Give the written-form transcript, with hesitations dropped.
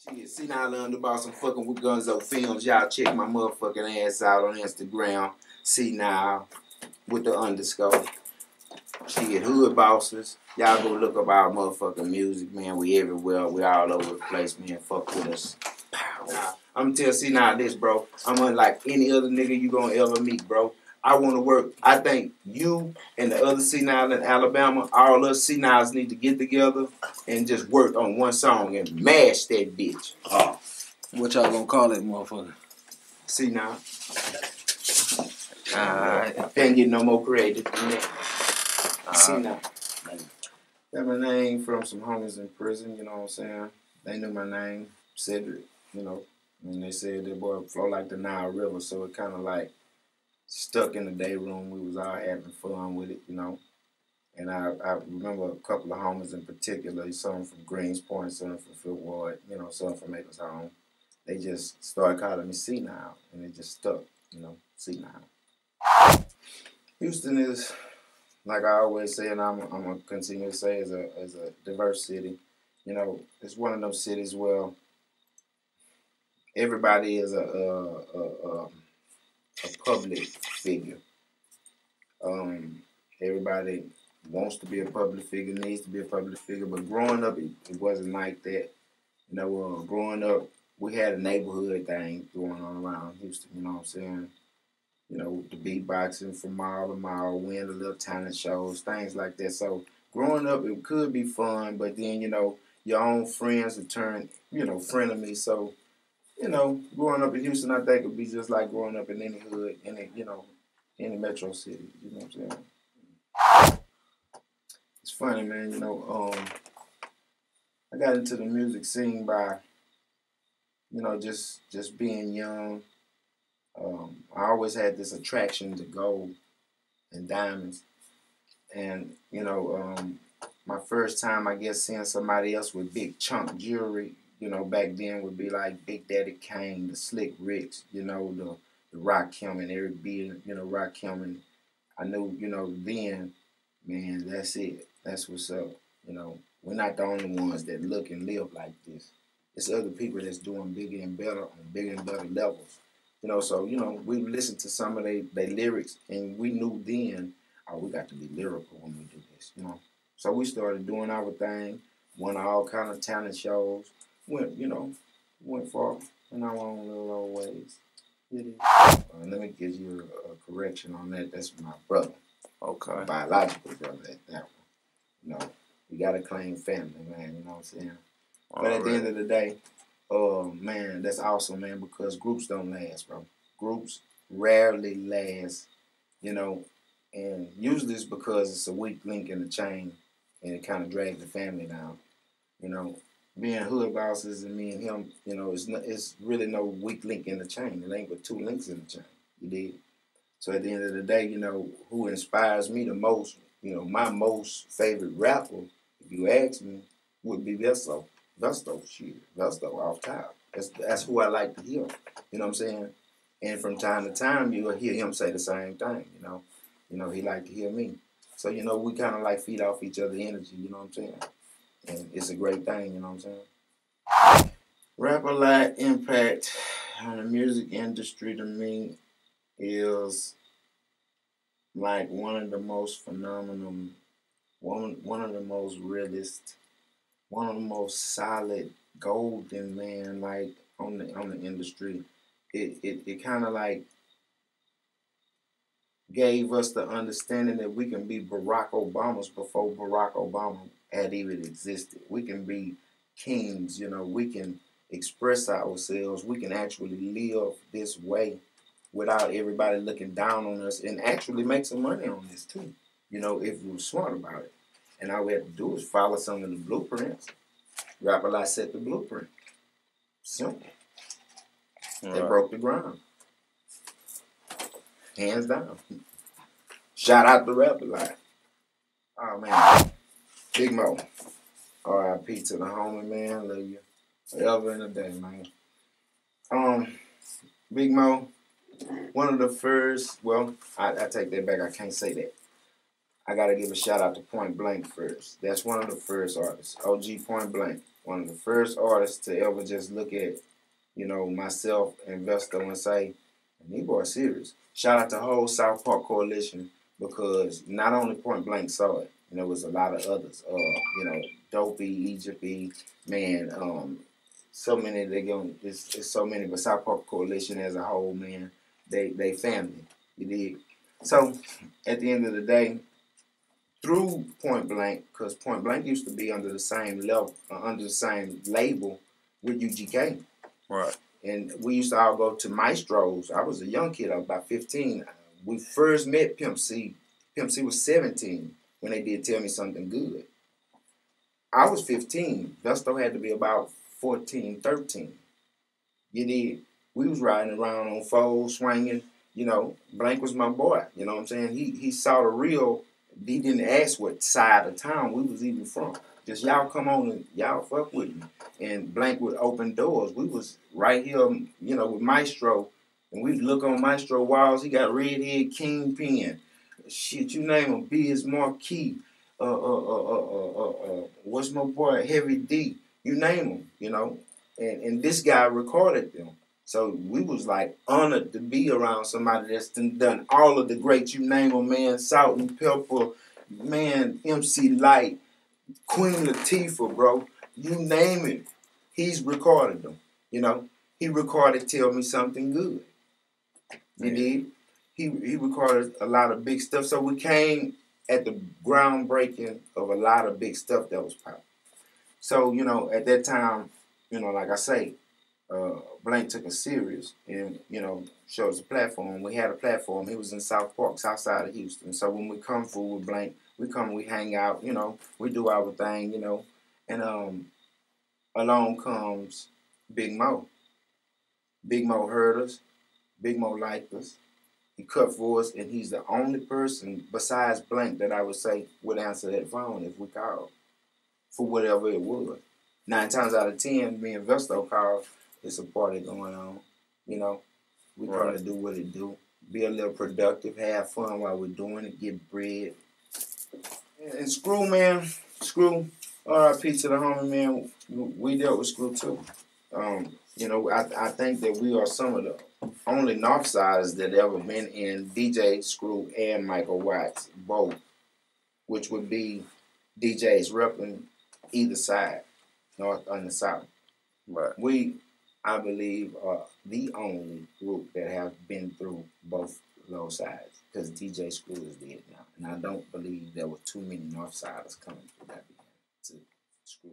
Shit, Cnile underboss. I'm fucking with Gunzo Films. Y'all check my motherfucking ass out on Instagram. Cnile with the underscore. Shit, hood bosses. Y'all go look up our motherfucking music, man. We everywhere. We all over the place, man. Fuck with us. Pow. I'm gonna tell Cnile this, bro. I'm unlike any other nigga you gonna ever meet, bro. I want to work. I think you and the other Cnile in Alabama, all us Cniles need to get together and just work on one song and mash that bitch. Oh. What y'all gonna call it, motherfucker? Cnile. Can't get no more creative than that. Cnile. Got my name from some homies in prison, you know what I'm saying? They knew my name, Cedric, you know. And they said that boy flow like the Nile River, so it kind of like stuck in the day room. We was all having fun with it, you know. And I remember a couple of homies in particular, some from Greens Point, some from Fifth Ward, you know, some from Acres Home. They just started calling me Cnile, and it just stuck, you know, Cnile. Houston is, like I always say, and I'm gonna continue to say, is a diverse city. You know, it's one of those cities where everybody is a public figure. Everybody wants to be a public figure, needs to be a public figure, but growing up, it wasn't like that. You know, growing up, we had a neighborhood thing going on around Houston, you know what I'm saying? You know, the beatboxing from mile to mile, win the little talent shows, things like that. So growing up, it could be fun, but then, you know, your own friends would turn, you know, frenemies. So, you know, growing up in Houston, I think it would be just like growing up in any hood, you know, any metro city. You know what I'm saying? It's funny, man. You know, I got into the music scene by, you know, just being young. I always had this attraction to gold and diamonds, and you know, my first time, I guess, seeing somebody else with big chunk jewelry, you know, back then would be like Big Daddy Kane, the Slick Ricks, you know, the Rakim and Eric B, you know, Rakim, and I knew, you know, then, man, that's it. That's what's up. You know, we're not the only ones that look and live like this. It's other people that's doing bigger and better on bigger and better levels. You know, so, you know, we listened to some of their lyrics, and we knew then, oh, we got to be lyrical when we do this, you know. So we started doing our thing, won all kind of talent shows, went far in our own little old ways. Let me give you a correction on that. That's my brother. Okay. My biological brother at that one. You know, we got to claim family, man, you know what I'm saying? But at the end of the day, man, that's awesome, man, because groups don't last, bro. Groups rarely last, you know, and usually it's because it's a weak link in the chain, and it kind of drags the family down. You know, being hood bosses and me and him, you know, it's really no weak link in the chain. It ain't but two links in the chain, you dig? So at the end of the day, you know, who inspires me the most, you know, my most favorite rapper, if you ask me, would be Vesto. Vesto off top. That's who I like to hear. You know what I'm saying? And from time to time, you'll hear him say the same thing. You know, he like to hear me. So you know, we kind of like feed off each other's energy. You know what I'm saying? And it's a great thing. You know what I'm saying? Rap-A-Lot impact on the music industry to me is like one of the most phenomenal, one of the most realist, one of the most solid, golden, man, like on the industry. It kind of like gave us the understanding that we can be Barack Obamas before Barack Obama had even existed. We can be kings, you know, we can express ourselves, we can actually live this way without everybody looking down on us, and actually make some money on this too, you know, if we were smart about it. And all we had to do was follow some of the blueprints. Rap-A-Lot set the blueprint. Simple. They broke the ground. Hands down. Shout out to Rap-A-Lot. Oh man. Big Mo. R.I.P. to the homie, man. Love you forever and a day, man. Big Mo, one of the first, well, I take that back. I can't say that. I got to give a shout out to Point Blank first. That's one of the first artists. OG Point Blank. one of the first artists to ever just look at, myself, Investo, and say, these boys serious. Shout out to the whole South Park Coalition because not only Point Blank saw it, there was a lot of others. Dopey, Egypt, man, so many it's so many, but South Park Coalition as a whole, man, they family. You dig? So at the end of the day, through Point Blank, because Point Blank used to be under the same level, under the same label with UGK. Right. And we used to all go to Maestro's. I was a young kid. I was about 15. We first met Pimp C. Pimp C was 17 when they did Tell Me Something Good. I was 15. Vesto had to be about 14, 13. You did. We was riding around on foes, swinging. Blank was my boy. You know what I'm saying? He saw the real. He didn't ask what side of town we was even from. Just y'all come on and y'all fuck with me. And Blank would open doors. We was right here, with Maestro. And we'd look on Maestro walls. He got Redhead Kingpin. Shit, you name him. Biz Marquis. What's my boy? Heavy D. You name him, And this guy recorded them. So we was like honored to be around somebody that's done all of the greats. You name them, man. Salt and Pepper, man, MC Light, Queen Latifah, bro. You name it. He's recorded them. He recorded Tell Me Something Good. You did? He recorded a lot of big stuff. So we came at the groundbreaking of a lot of big stuff that was popping. So, at that time, like I say, Blank took us serious and, showed us a platform. We had a platform. He was in South Park, south side of Houston. So when we come through with Blank, we hang out, we do our thing, and along comes Big Mo. Big Mo heard us. Big Mo liked us. He cut for us, and he's the only person besides Blank that I would say would answer that phone if we called for whatever it was. 9 times out of 10, me and Vesto called. It's a party going on. We come to do what it do. Be a little productive, have fun while we're doing it, get bread. And Screw, man, R.I.P. to the homie, man. We dealt with Screw too. I think that we are some of the only Northsiders that ever been in DJ Screw and Michael Watts both, which would be DJs repping either side, North and the South. Right. We, I believe, are the only group that have been through both low sides because DJ Screw is dead now. And I don't believe there were too many Northsiders coming through that to Screw.